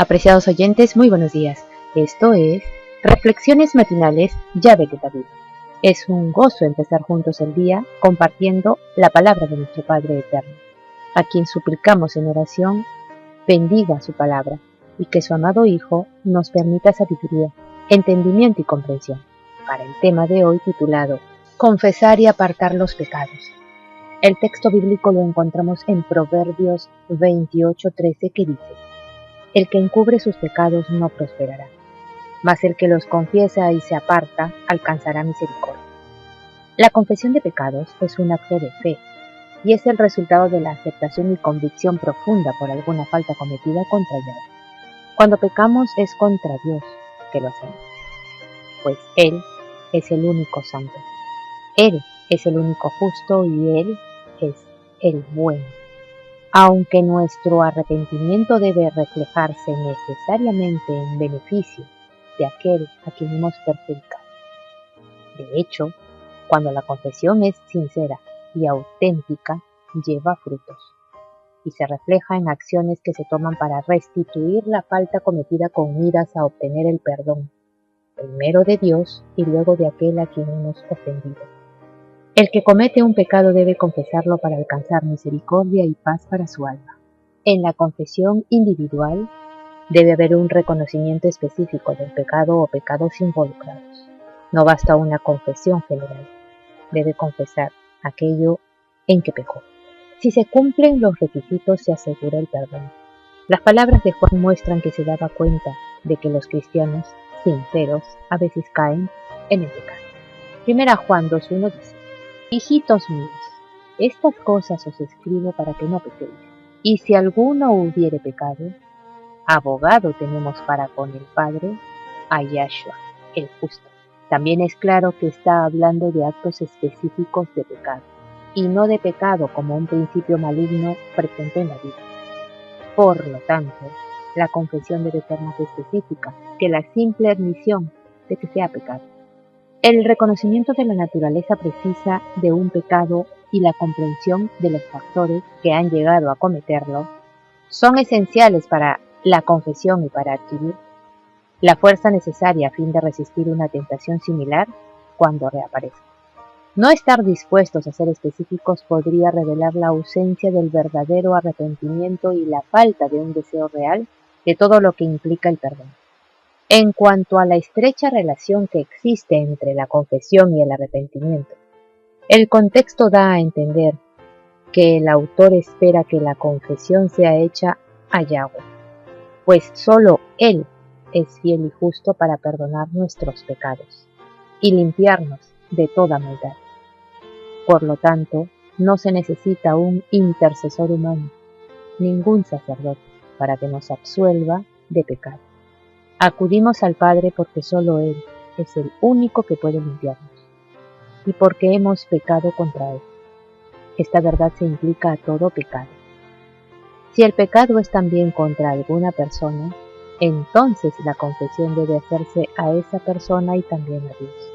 Apreciados oyentes, muy buenos días. Esto es Reflexiones Matinales Llave de David. Es un gozo empezar juntos el día compartiendo la palabra de nuestro Padre Eterno, a quien suplicamos en oración bendiga su palabra y que su amado Hijo nos permita sabiduría, entendimiento y comprensión. Para el tema de hoy titulado Confesar y apartar los pecados. El texto bíblico lo encontramos en Proverbios 28:13 que dice: El que encubre sus pecados no prosperará, mas el que los confiesa y se aparta alcanzará misericordia. La confesión de pecados es un acto de fe y es el resultado de la aceptación y convicción profunda por alguna falta cometida contra Yahweh. Cuando pecamos es contra Dios que lo hacemos, pues Él es el único santo, Él es el único justo y Él es el bueno. Aunque nuestro arrepentimiento debe reflejarse necesariamente en beneficio de aquel a quien hemos perjudicado. De hecho, cuando la confesión es sincera y auténtica, lleva frutos y se refleja en acciones que se toman para restituir la falta cometida con miras a obtener el perdón, primero de Dios y luego de aquel a quien hemos ofendido. El que comete un pecado debe confesarlo para alcanzar misericordia y paz para su alma. En la confesión individual debe haber un reconocimiento específico del pecado o pecados involucrados. No basta una confesión general, debe confesar aquello en que pecó. Si se cumplen los requisitos, se asegura el perdón. Las palabras de Juan muestran que se daba cuenta de que los cristianos sinceros a veces caen en el pecado. Primera Juan 2:1 dice: Hijitos míos, estas cosas os escribo para que no pequéis. Y si alguno hubiere pecado, abogado tenemos para con el Padre, a Yahshua, el justo. También es claro que está hablando de actos específicos de pecado, y no de pecado como un principio maligno presente en la vida. Por lo tanto, la confesión debe ser más específica que la simple admisión de que se ha pecado. El reconocimiento de la naturaleza precisa de un pecado y la comprensión de los factores que han llegado a cometerlo son esenciales para la confesión y para adquirir la fuerza necesaria a fin de resistir una tentación similar cuando reaparezca. No estar dispuestos a ser específicos podría revelar la ausencia del verdadero arrepentimiento y la falta de un deseo real de todo lo que implica el perdón. En cuanto a la estrecha relación que existe entre la confesión y el arrepentimiento, el contexto da a entender que el autor espera que la confesión sea hecha a Yahweh, pues solo Él es fiel y justo para perdonar nuestros pecados y limpiarnos de toda maldad. Por lo tanto, no se necesita un intercesor humano, ningún sacerdote, para que nos absuelva de pecado. Acudimos al Padre porque solo Él es el único que puede limpiarnos y porque hemos pecado contra Él. Esta verdad se implica a todo pecado. Si el pecado es también contra alguna persona, entonces la confesión debe hacerse a esa persona y también a Dios.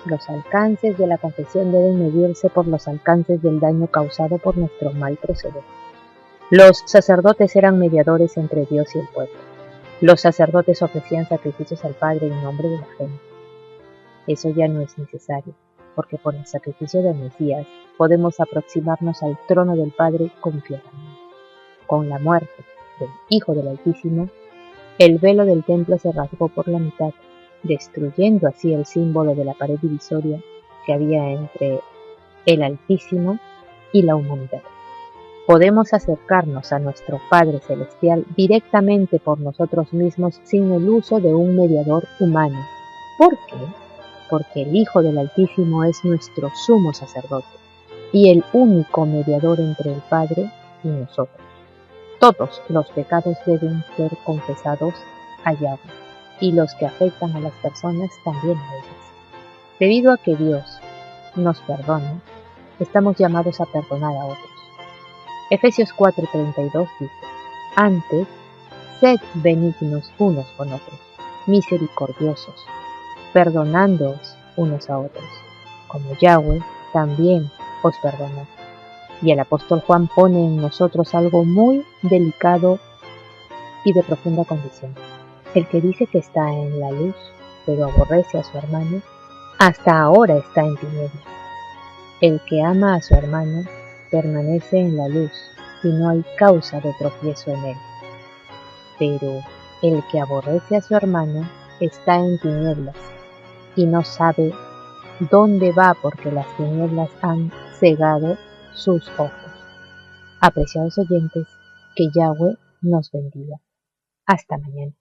Los alcances de la confesión deben medirse por los alcances del daño causado por nuestro mal proceder. Los sacerdotes eran mediadores entre Dios y el pueblo. Los sacerdotes ofrecían sacrificios al Padre en nombre de la gente. Eso ya no es necesario, porque por el sacrificio del Mesías podemos aproximarnos al trono del Padre confiadamente. Con la muerte del Hijo del Altísimo, el velo del templo se rasgó por la mitad, destruyendo así el símbolo de la pared divisoria que había entre el Altísimo y la humanidad. Podemos acercarnos a nuestro Padre Celestial directamente por nosotros mismos sin el uso de un mediador humano. ¿Por qué? Porque el Hijo del Altísimo es nuestro sumo sacerdote y el único mediador entre el Padre y nosotros. Todos los pecados deben ser confesados a Yahweh y los que afectan a las personas también a ellas. Debido a que Dios nos perdona, estamos llamados a perdonar a otros. Efesios 4:32 dice: Antes, sed benignos unos con otros, misericordiosos, perdonándoos unos a otros, como Yahweh también os perdonó. Y el apóstol Juan pone en nosotros algo muy delicado y de profunda condición. El que dice que está en la luz, pero aborrece a su hermano, hasta ahora está en tinieblas. El que ama a su hermano permanece en la luz y no hay causa de tropiezo en él. Pero el que aborrece a su hermano está en tinieblas y no sabe dónde va porque las tinieblas han cegado sus ojos. Apreciados oyentes, que Yahweh nos bendiga. Hasta mañana.